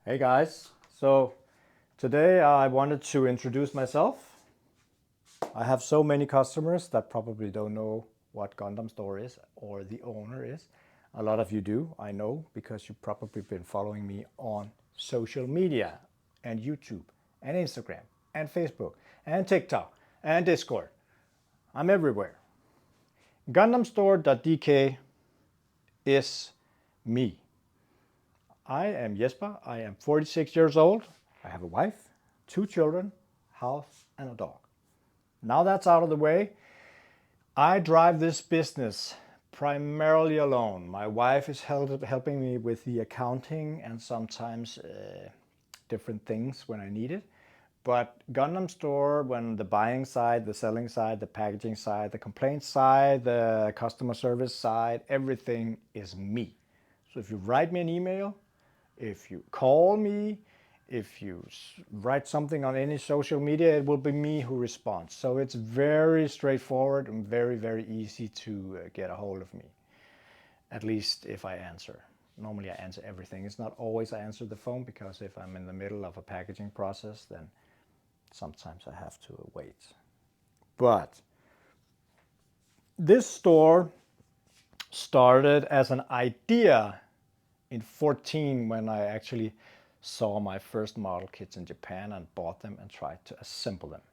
Hey guys, so today I wanted to introduce myself. I have so many customers that probably don't know what Gundam Store is or the owner is. A lot of you do, I know, because you've probably been following me on social media and YouTube and Instagram and Facebook and TikTok and Discord. I'm everywhere. Gundam-Store.dk is me. I am Jesper. I am 46 years old. I have a wife, 2 children, house, and a dog. Now that's out of the way, I drive this business primarily alone. My wife is helping me with the accounting and sometimes different things when I need it. But Gundam Store, when the buying side, the selling side, the packaging side, the complaint side, the customer service side, everything is me. So if you write me an email, if you call me, if you write something on any social media, it will be me who responds. So it's very straightforward and very, very easy to get a hold of me, at least if I answer. Normally I answer everything. It's not always I answer the phone because if I'm in the middle of a packaging process, then sometimes I have to wait. But this store started as an idea in 2014 when I actually saw my first model kits in Japan and bought them and tried to assemble them.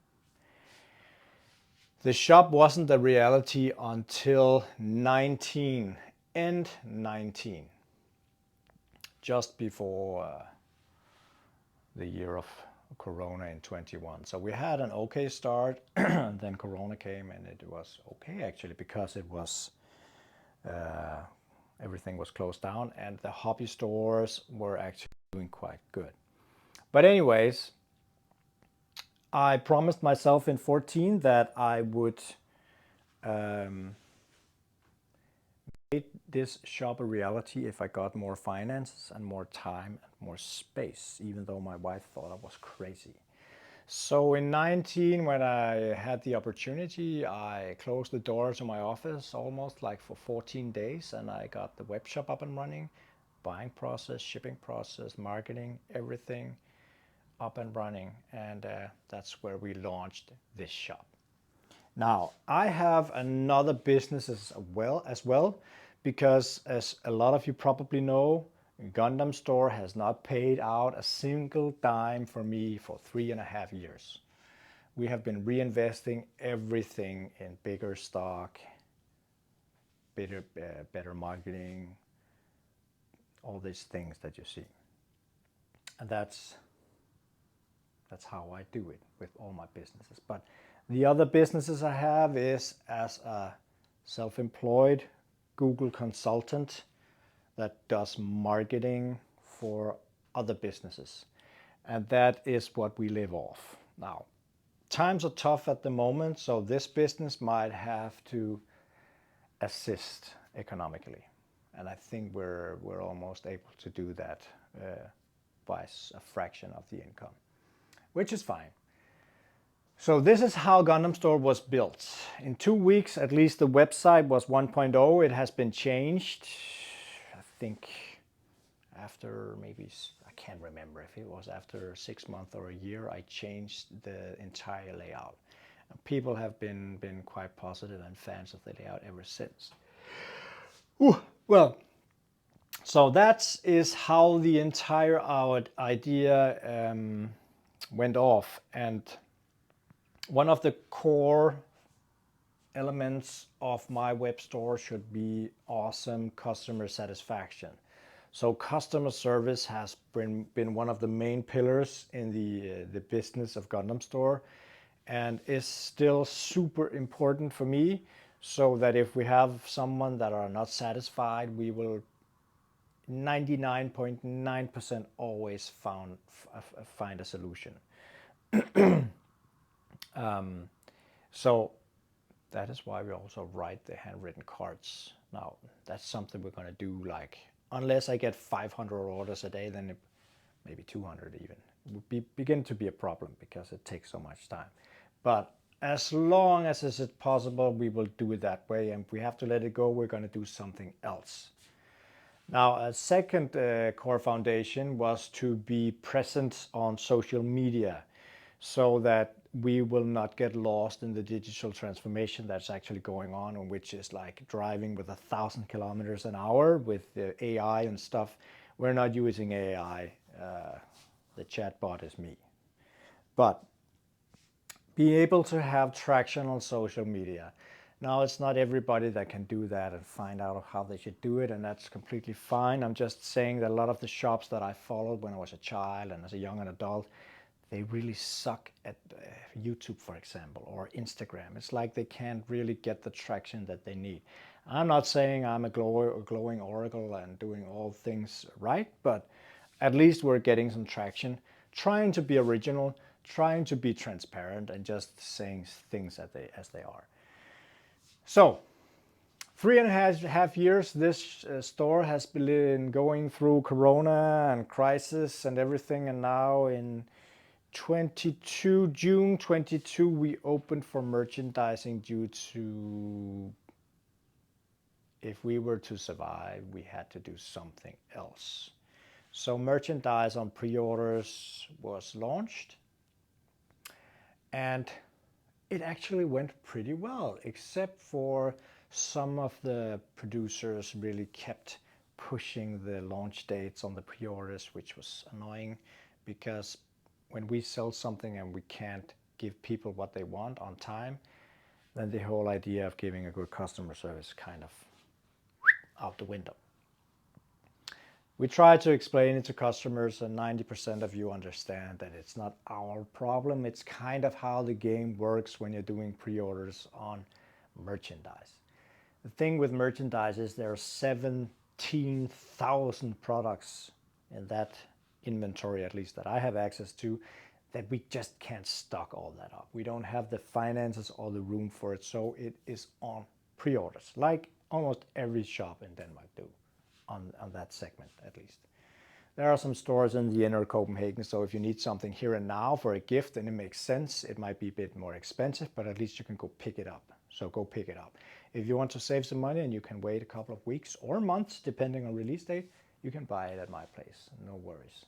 The shop wasn't a reality until end 19, just before the year of Corona in 21. So we had an okay start, and then Corona came and it was okay actually because it was everything was closed down and the hobby stores were actually doing quite good. But anyways, I promised myself in 2014 that I would make this shop a reality if I got more finances and more time and more space, even though my wife thought I was crazy. So in 19, when I had the opportunity, I closed the door to my office almost like for 14 days and I got the web shop up and running, buying process, shipping process, marketing, everything up and running. And that's where we launched this shop. Now, I have another business as well, because as a lot of you probably know, Gundam Store has not paid out a single dime for me for 3.5 years. We have been reinvesting everything in bigger stock, better marketing, all these things that you see. And that's how I do it with all my businesses. But the other businesses I have is as a self-employed Google consultant that does marketing for other businesses. And that is what we live off. Now, times are tough at the moment, so this business might have to assist economically. And I think we're almost able to do that by a fraction of the income, which is fine. So this is how Gundam Store was built. In 2 weeks, at least the website was 1.0. It has been changed. I think after maybe, I can't remember if it was after 6 months or a year, I changed the entire layout. And people have been quite positive and fans of the layout ever since. Well, so that is how the entire our idea went off. And one of the core elements of my web store should be awesome customer satisfaction. So customer service has been one of the main pillars in the business of Gundam Store and is still super important for me, so that if we have someone that are not satisfied, we will 99.9% always find a solution. So that is why we also write the handwritten cards. Now, that's something we're going to do, like, unless I get 500 orders a day, then maybe 200 even. It would begin to be a problem because it takes so much time. But as long as it's possible, we will do it that way. And if we have to let it go, we're going to do something else. Now, a second core foundation was to be present on social media so that we will not get lost in the digital transformation that's actually going on, which is like driving with 1,000 kilometers an hour with the AI and stuff. We're not using AI. The chatbot is me. But be able to have traction on social media. Now, it's not everybody that can do that and find out how they should do it, and that's completely fine. I'm just saying that a lot of the shops that I followed when I was a child and as a young adult, they really suck at YouTube, for example, or Instagram. It's like they can't really get the traction that they need. I'm not saying I'm a glowing oracle and doing all things right, but at least we're getting some traction, trying to be original, trying to be transparent, and just saying things as they are. So, 3.5 years, this store has been going through Corona and crisis and everything, and now in June 22, we opened for merchandising due to, if we were to survive, we had to do something else. So merchandise on pre-orders was launched, and it actually went pretty well, except for some of the producers really kept pushing the launch dates on the pre-orders, which was annoying, because when we sell something and we can't give people what they want on time, then the whole idea of giving a good customer service kind of out the window. We try to explain it to customers, and 90% of you understand that it's not our problem. It's kind of how the game works when you're doing pre-orders on merchandise. The thing with merchandise is there are 17,000 products in that inventory, at least that I have access to, that we just can't stock all that up. We don't have the finances or the room for it, so it is on pre-orders, like almost every shop in Denmark do. On that segment, at least. There are some stores in the inner Copenhagen, so if you need something here and now for a gift and it makes sense, it might be a bit more expensive, but at least you can go pick it up. So go pick it up. If you want to save some money and you can wait a couple of weeks or months, depending on release date, you can buy it at my place. No worries.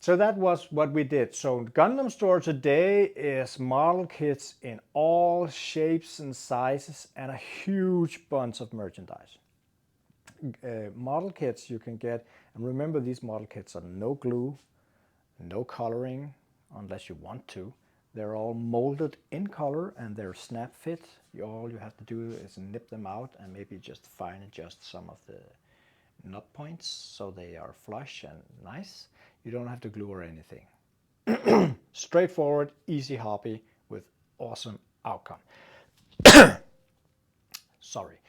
So that was what we did. So Gundam Store today is model kits in all shapes and sizes and a huge bunch of merchandise. Model kits you can get, and remember, these model kits are no glue, no coloring unless you want to. They're all molded in color and they're snap fit. All you have to do is nip them out and maybe just fine adjust some of the nut points so they are flush and nice. You don't have to glue or anything. Straightforward, easy hobby with awesome outcome. Sorry.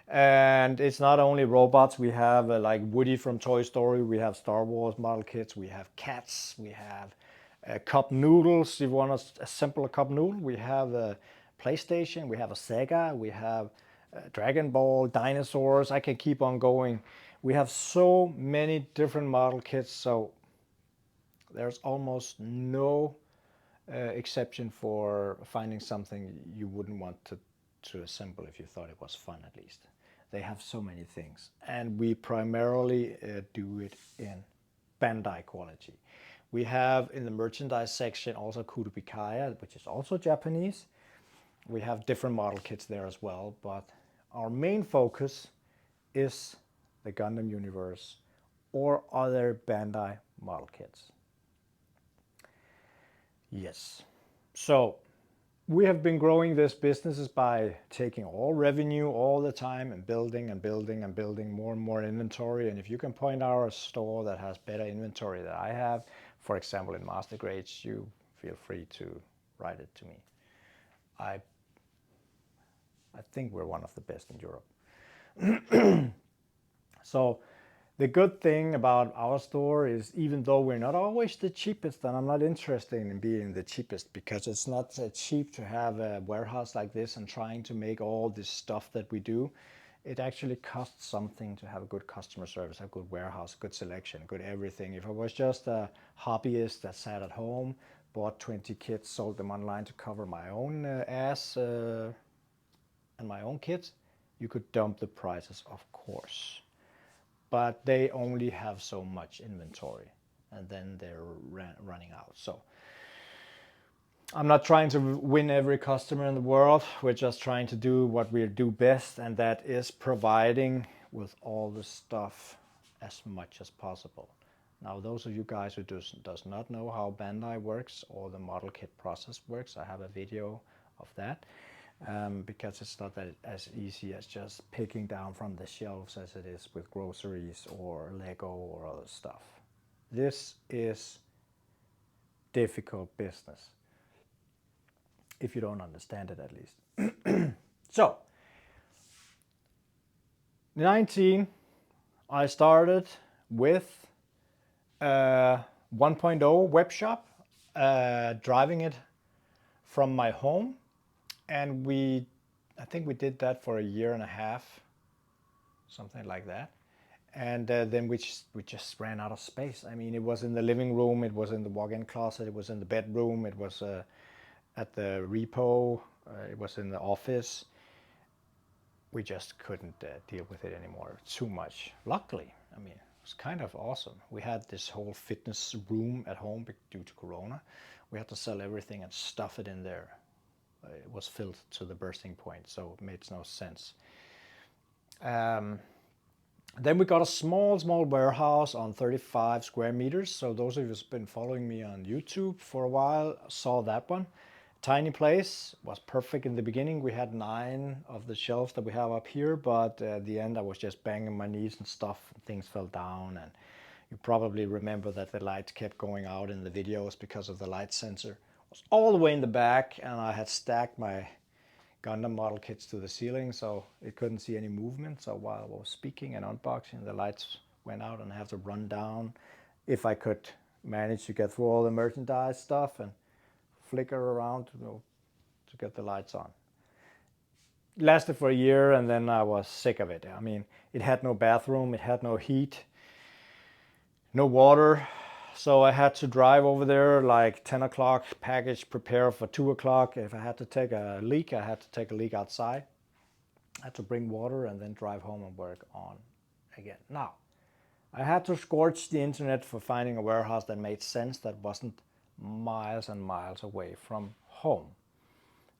And it's not only robots. We have like Woody from Toy Story. We have Star Wars model kits. We have cats. We have cup noodles. If you want to assemble a cup noodle, we have a PlayStation. We have a Sega. We have Dragon Ball, dinosaurs. I can keep on going. We have so many different model kits. So there's almost no exception for finding something you wouldn't want to assemble if you thought it was fun, at least. They have so many things, and we primarily do it in Bandai quality. We have in the merchandise section also Kurubikaya, which is also Japanese. We have different model kits there as well, but our main focus is the Gundam universe or other Bandai model kits. Yes. So we have been growing this business by taking all revenue all the time and building and building and building more and more inventory. And if you can point out a store that has better inventory than I have, for example in Master Grades, you feel free to write it to me. I think we're one of the best in Europe. So the good thing about our store is, even though we're not always the cheapest, and I'm not interested in being the cheapest, because it's not cheap to have a warehouse like this and trying to make all this stuff that we do. It actually costs something to have a good customer service, a good warehouse, good selection, good everything. If I was just a hobbyist that sat at home, bought 20 kits, sold them online to cover my own ass and my own kits, You could dump the prices, of course, but they only have so much inventory, and then they're running out. So I'm not trying to win every customer in the world. We're just trying to do what we do best, and that is providing with all the stuff as much as possible. Now, those of you guys who does not know how Bandai works or the model kit process works, I have a video of that, because it's not that as easy as just picking down from the shelves as it is with groceries or Lego or other stuff. This is difficult business, if you don't understand it at least. So, 19, I started with a 1.0 web shop, driving it from my home, and I think we did that for a year and a half, something like that. And then we just ran out of space. I mean, it was in the living room, it was in the walk-in closet, it was in the bedroom, it was at the repo, it was in the office. We just couldn't deal with it anymore. Too much. Luckily, I mean, it was kind of awesome. We had this whole fitness room at home due to Corona. We had to sell everything and stuff it in there. It was filled to the bursting point, so it made no sense. Then we got a small warehouse on 35 square meters. So those of you who've been following me on YouTube for a while saw that one. Tiny place, was perfect in the beginning. We had 9 of the shelves that we have up here, but at the end I was just banging my knees and stuff, and things fell down. And you probably remember that the light kept going out in the videos because of the light sensor. It was all the way in the back, and I had stacked my Gundam model kits to the ceiling, so it couldn't see any movement. So while I was speaking and unboxing, the lights went out, and I have to run down if I could manage to get through all the merchandise stuff and flicker around to get the lights on. It lasted for a year, and then I was sick of it. I mean, it had no bathroom, it had no heat, no water. So I had to drive over there like 10 o'clock, package, prepare for 2 o'clock. If I had to take a leak, I had to take a leak outside. I had to bring water and then drive home and work on again. Now, I had to scorch the internet for finding a warehouse that made sense, that wasn't miles and miles away from home.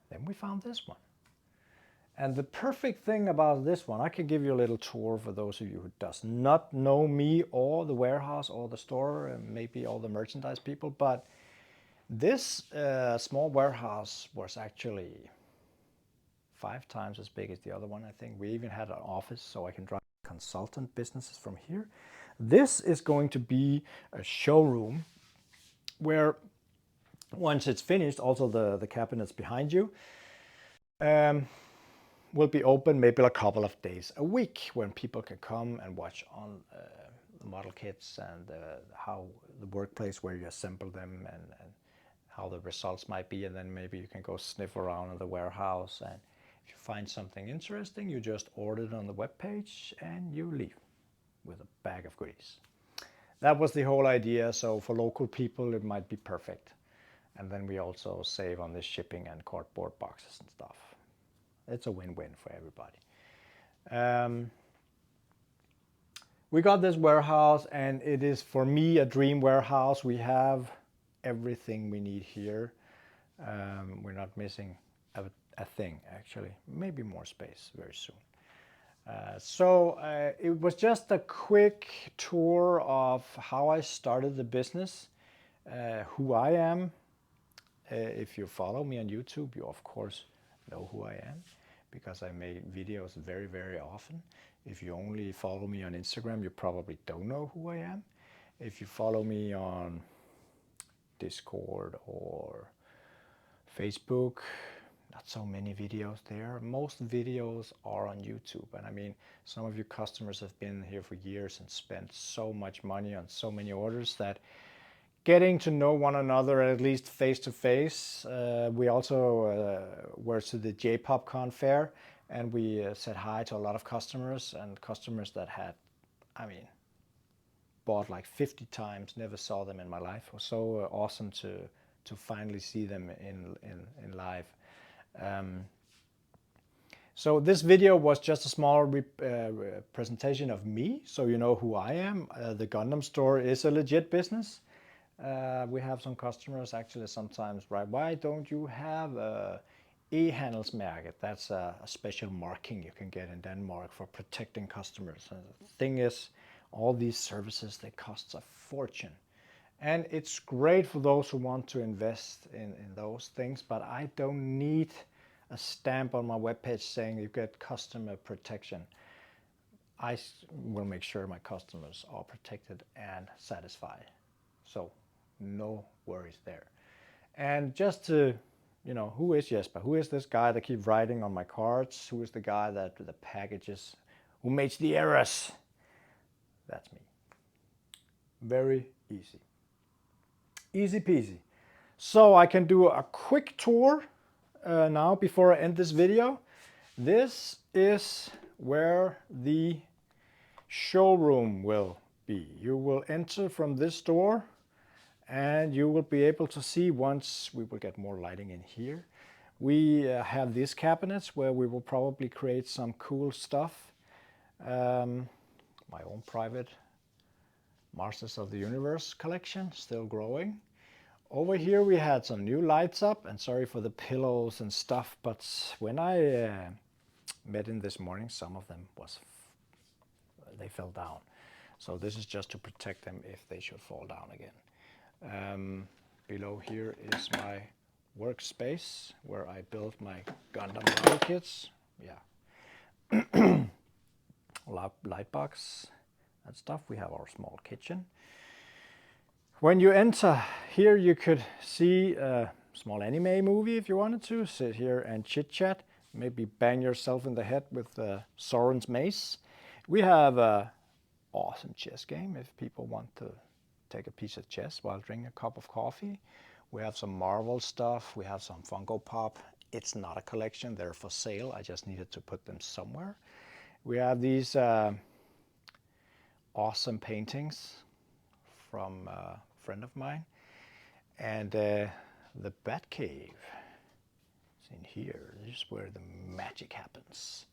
Then we found this one. And the perfect thing about this one, I can give you a little tour for those of you who does not know me or the warehouse or the store, and maybe all the merchandise people, but this small warehouse was actually 5 times as big as the other one, I think. We even had an office, so I can drive consultant businesses from here. This is going to be a showroom where once it's finished, also the cabinets behind you, will be open maybe a couple of days a week when people can come and watch on the model kits and how the workplace where you assemble them and how the results might be, and then maybe you can go sniff around in the warehouse, and if you find something interesting, you just order it on the webpage and you leave with a bag of goodies. That was the whole idea. So for local people it might be perfect, and then we also save on the shipping and cardboard boxes and stuff. It's a win-win for everybody. We got this warehouse, and it is for me a dream warehouse. We have everything we need here. We're not missing a thing, actually. Maybe more space very soon. So it was just a quick tour of how I started the business, who I am. If you follow me on YouTube, you of course know who I am, because I make videos very often. If you only follow me on Instagram, you probably don't know who I am. If you follow me on Discord or Facebook, not so many videos there. Most videos are on YouTube. And I mean, some of you customers have been here for years and spent so much money on so many orders that getting to know one another, at least face to face. We also were to the J-PopCon fair, and we said hi to a lot of customers, and customers that had, I mean, bought like 50 times, never saw them in my life. It was so awesome to finally see them in live. So this video was just a small presentation of me, so you know who I am. The Gundam store is a legit business. We have some customers actually sometimes write, why don't you have a e-handelsmærket? That's a special marking you can get in Denmark for protecting customers. And the thing is, all these services, they cost a fortune. And it's great for those who want to invest in those things, but I don't need a stamp on my webpage saying you get customer protection. I will make sure my customers are protected and satisfied. So no worries there. And just to, you know, who is Jesper? Who is this guy that keeps writing on my cards? Who is the guy that the packages, who makes the errors? That's me. Very easy. Easy peasy. So I can do a quick tour now before I end this video. This is where the showroom will be. You will enter from this door and you will be able to see, once we will get more lighting in here, we have these cabinets where we will probably create some cool stuff. My own private Masters of the Universe collection, still growing. Over here we had some new lights up, and sorry for the pillows and stuff, but when I met in this morning, some of them they fell down. So this is just to protect them if they should fall down again. Below here is my workspace where I built my Gundam model kits. Yeah. Light box and stuff. We have our small kitchen. When you enter here, you could see a small anime movie if you wanted to. Sit here and chit chat. Maybe bang yourself in the head with Soren's mace. We have an awesome chess game if people want to take a piece of chess while drinking a cup of coffee. We have some Marvel stuff. We have some Funko Pop. It's not a collection. They're for sale. I just needed to put them somewhere. We have these awesome paintings from a friend of mine. And the Bat Cave is in here. This is where the magic happens,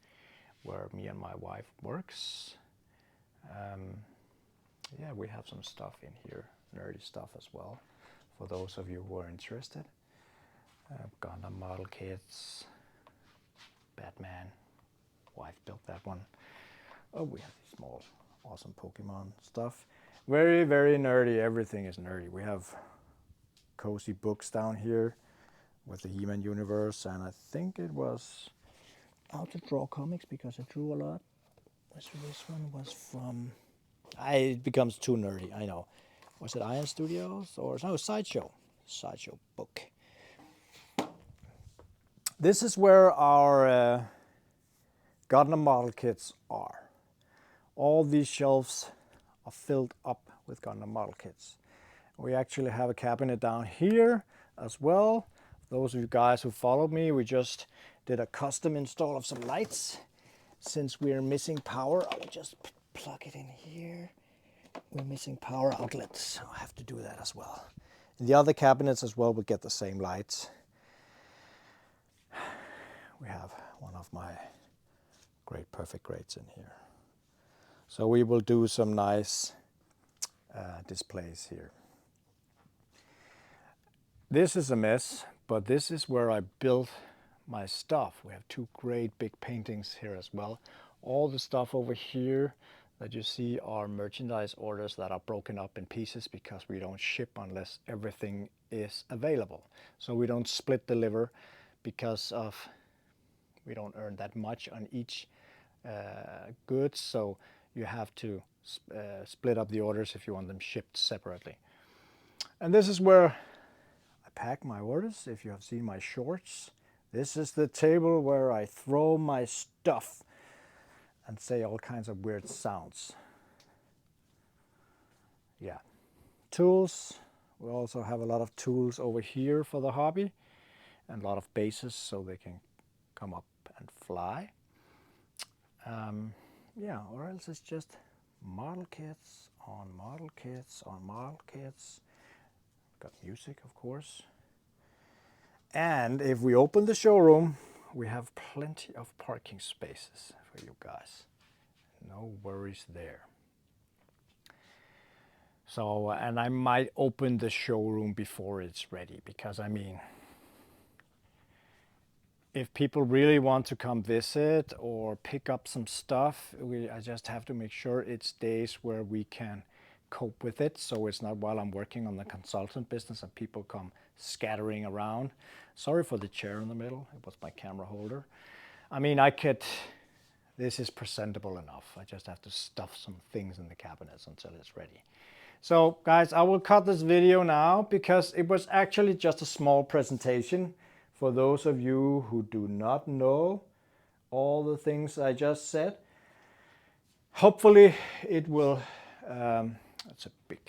where me and my wife works. Yeah, we have some stuff in here, nerdy stuff as well, for those of you who are interested. Gundam model kits, Batman, wife built that one. Oh, we have these small, awesome Pokemon stuff. Very, very nerdy, everything is nerdy. We have cozy books down here with the He-Man universe, and I think it was How to Draw Comics, because I drew a lot. This one was from... it becomes too nerdy, I know. Was it Iron Studios or no, Sideshow? Sideshow book. This is where our Gundam model kits are. All these shelves are filled up with Gundam model kits. We actually have a cabinet down here as well. Those of you guys who followed me, we just did a custom install of some lights. Since we're missing power, I'll just plug it in here. We're missing power outlets, so I have to do that as well. In the other cabinets as well, we get the same lights. We have one of my great perfect grades in here. So we will do some nice displays here. This is a mess, but this is where I built my stuff. We have two great big paintings here as well. All the stuff over here that you see are merchandise orders that are broken up in pieces because we don't ship unless everything is available. So we don't split deliver because we don't earn that much on each goods. So you have to split up the orders if you want them shipped separately. And this is where I pack my orders. If you have seen my shorts, this is the table where I throw my stuff and say all kinds of weird sounds. Yeah. Tools. We also have a lot of tools over here for the hobby and a lot of bases so they can come up and fly. Yeah, or else it's just model kits on model kits on model kits. Got music, of course. And if we open the showroom, we have plenty of parking spaces for you guys. No worries there. So, and I might open the showroom before it's ready, because I mean, if people really want to come visit or pick up some stuff, I just have to make sure it's days where we can cope with it, so it's not while I'm working on the consultant business and people come scattering around. Sorry for the chair in the middle, it was my camera holder. I mean, this is presentable enough. I just have to stuff some things in the cabinets until it's ready. So guys, I will cut this video now because it was actually just a small presentation for those of you who do not know all the things I just said. Hopefully it will, that's a big,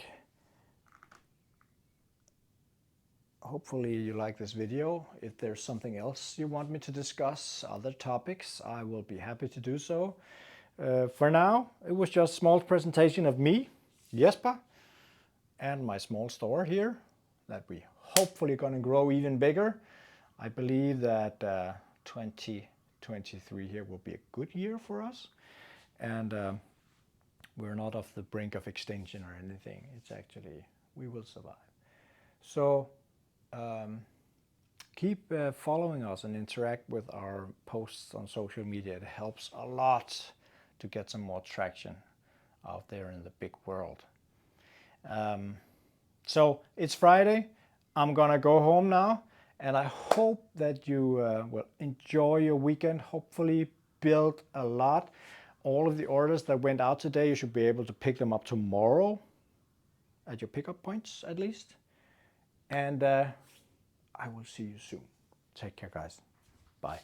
hopefully you like this video. If there's something else you want me to discuss, other topics, I will be happy to do so. For now, it was just a small presentation of me, Jesper, and my small store here that we hopefully going to grow even bigger. I believe that 2023 here will be a good year for us, and we're not off the brink of extinction or anything. It's actually, we will survive. So keep following us and interact with our posts on social media. It helps a lot to get some more traction out there in the big world. So it's Friday. I'm gonna go home now, and I hope that you will enjoy your weekend. Hopefully build a lot. All of the orders that went out today, you should be able to pick them up tomorrow at your pickup points at least. And I will see you soon. Take care, guys. Bye.